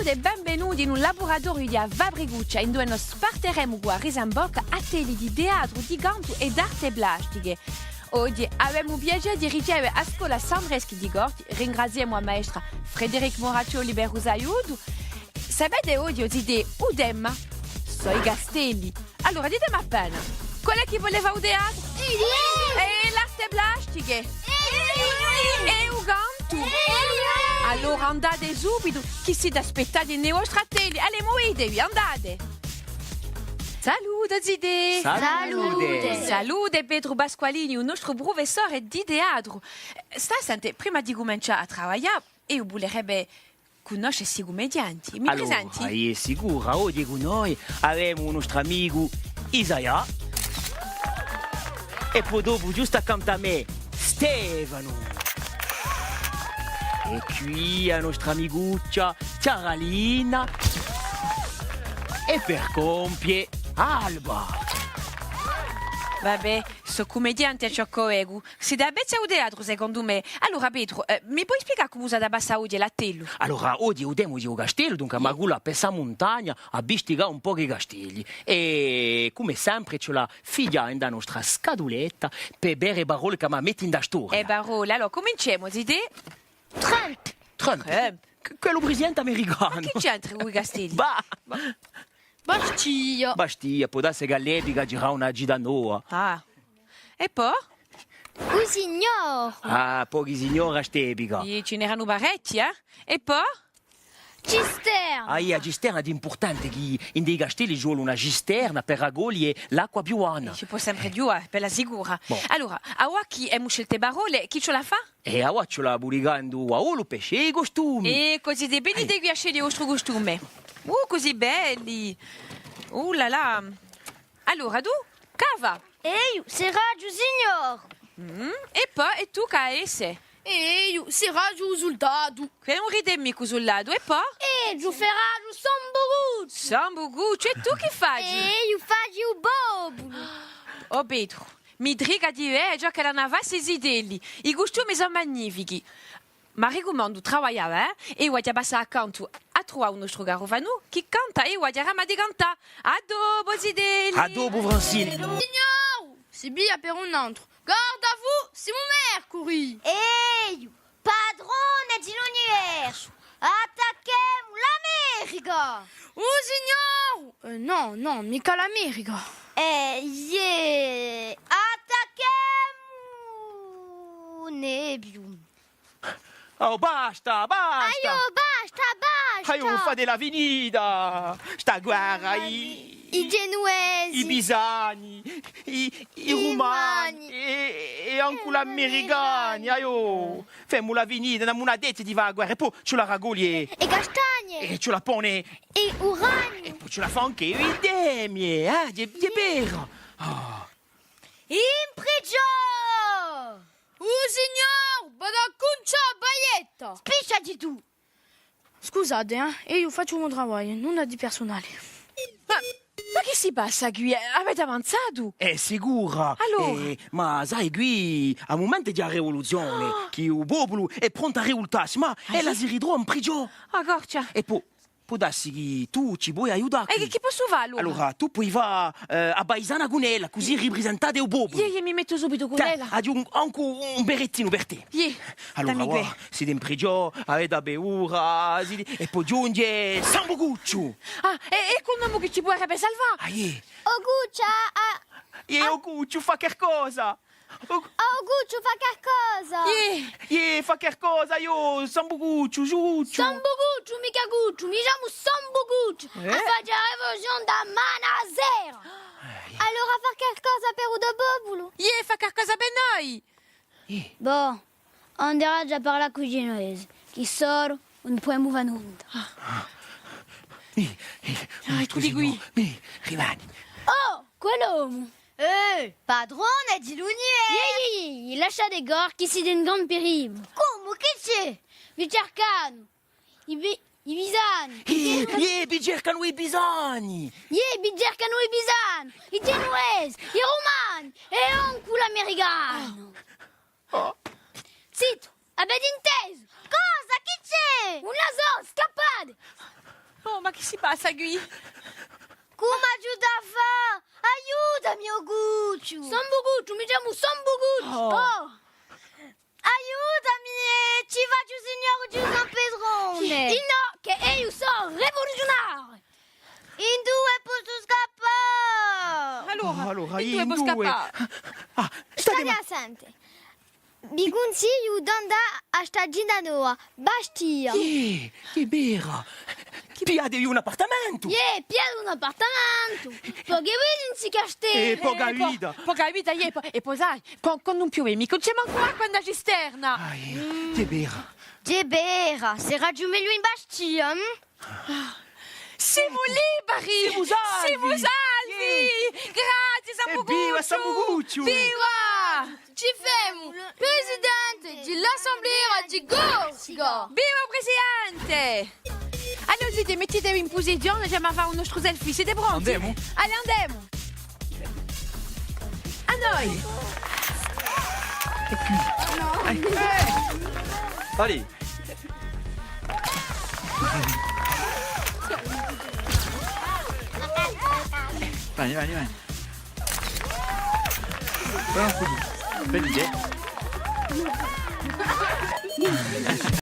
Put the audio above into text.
Salute e benvenuti in un laboratorio di Vabriguccia in dove noi sparteremo a Risambocca a tele di teatro, di canto e d'arte plastiche. Oggi abbiamo il piacere di ricevere a scuola Sandreschi di Gorti. Ringraziamo la maestra Frederic Moraccioli per il aiuto. Sapete oggi ho idee Udemma? Sono i castelli. Allora ditemi appena, qual è chi voleva il teatro? E l'arte plastiche? E il canto? Allora andate subito, chi siete aspettati nei vostri atelier? Alle muovetevi, andate! Saluto zide! Salute! Salute Pedro Pasqualini, il nostro professore di teatro. Stasera, prima di cominciare a lavorare, io volerebbe conoscere i commedianti. Mi presenti? Allora, è sicura, oggi con noi avremo un nostro amico Isaia e poi dopo, giusto accanto a me, Stefano. E qui la nostra amiguccia Carolina e per compie Alba. Vabbè, sono commediante a Cioccoegu. Si dà bezza al teatro, secondo me. Allora, Pedro, mi puoi spiegare come usate passare oggi l'attello? Allora, oggi andiamo di un castello, dunque Magula per questa montagna a bistigare un po' i castelli. E come sempre c'è la figlia nella nostra scatoletta per bere parole che mi metti in da storia. Barole, allora cominciamo, zide. Trump. Quello presidente americano. Che c'entra con i castelli? Bastiglia. Bastia, può darsi che all'epoca c'era una gita nuova. Ah. E poi? Usignor. Ah, pochi signori a st'epoca. Ce n'erano parecchi, eh? E poi? Cisterna. Ah, la cisterna è importante, che in dei castelli c'è una cisterna per raccogliere l'acqua piovana. Ci può sempre più, per la sicura. Bon. Allora, a chi abbiamo scelte parole, chi ce la fa? E a qua ce la burigando a olo pesce e i costumi. E così dipende qui a scegliere il vostro costume. Così belli. Là là. Allora, tu, cava. Ehi, seraggio signor. E poi, e tu, KS? Ehi, seraggio un soldato. Che non ridemmi così sul lato, e poi? Ehi, feraggio son Sambuguccio, e tu che fai? Ehi, faggi un bobo. Oh, Pedro, mi driga di già che non avessi idee. I costumi sono magnifici. Ma raccomando, lavorare, e io ti passo accanto a trovare un nostro garovano che canta e io ti rama di cantare. A dopo, Zideli! A dopo, Francine. Signor, c'est bien per un altro. Garde à vous, Simon Mercury. Ehi, padrone di l'universo, attacchiamo l'America! Signor! No, mica l'America. Yeah, attacchiamo Nebium. Oh, basta! Aio, basta! Aio, fate la finita! Sta guerra, I genuesi. i bisani, i rumani e anche gli americani. Aio, famo la finita, non una detta di va a guerra, e poi ce la raccoglie E castagne. e ce la pone E uranio. e poi ce la fa anche i demie, di vero. In prigione. Signor, vado a conciare baietta. Spicciati tu. Scusate, io faccio un lavoro, nulla di personale. Ma che si passa qui? Avete avanzato? È sicura. Allora? Ma sai, qui, a momento di rivoluzione, che il popolo è pronto a rivoltarsi, ma ella si ritrova in prigione. Ah, Gorcia. E poi, può darsi che tu ci puoi aiutare. E che posso fare allora? Allora, tu puoi va a Baisana con ella, così ripresentate il popolo. Io mi metto subito con lei. Anche un berrettino per te. Allora, dammi guarda, siete in prigione, avete da beura, e poi giunge Sambuguccio. Ah, e quel nome che ci potrebbe salvare? Ah, yeah. Oguccia, E Oguccio fa che cosa? Oguccio fa qualcosa. Fa che cosa? Io, Sambuguccio, giuccio. Sambuguccio, mica Guccio, mi chiamo Sambuguccio. A fare la rivoluzione da Manasera. Allora fa qualcosa per il popolo. Fa qualcosa per noi. Bon, andrà già parlare con i genovesi. Chi sono, non può muovere nulla. Eccoli qui. Rimani. Oh, quell'uomo. Padrone di l'universo. Lascia dei gorchi si den gran pericolo. Come? Che c'è? Vi cercano. I bisani. Vi cercano i bisogni. Vi cercano i bisani. I genuesi. I romani. E anche l'americano. Zitto, avete inteso? Cosa? Chi c'è? Una zona, scappate! Oh, ma che si passa qui? Come aiuta aiutami, Ogucciu! Son Bogucciu, mi chiamo Son Bogucciu! Oh. Aiutami, ci faccio signor San Pedrone! No, che io sono rivoluzionario! In due posso scappare! Allora, in tu puoi due. scappare. Ah, Stai assente! Vi consiglio di andare a Stagina Noa, Bastia! che bera. Piadevi un appartamento. Piede un appartamento! Perché vedi in si castello! Poca vita. Poca vita, e poi sai, con non piove, mi conciamo ancora quando la cisterna. Che bera. Che bera, se raggiunge lui in Bastia! Siamo liberi! Siamo salvi! Grazie, San Bogucciu! Evviva San Bogucciu! Viva! Ci fermo, presidente dell'assemblea di Corsica. Viva Presidente! Allora, ziti, mettetevi in posizione, andiamo a fare uno selfie, siete pronti? Andiamo? Allora, andiamo! A noi! Allez. Vai. Fai un po' di... Bella idea.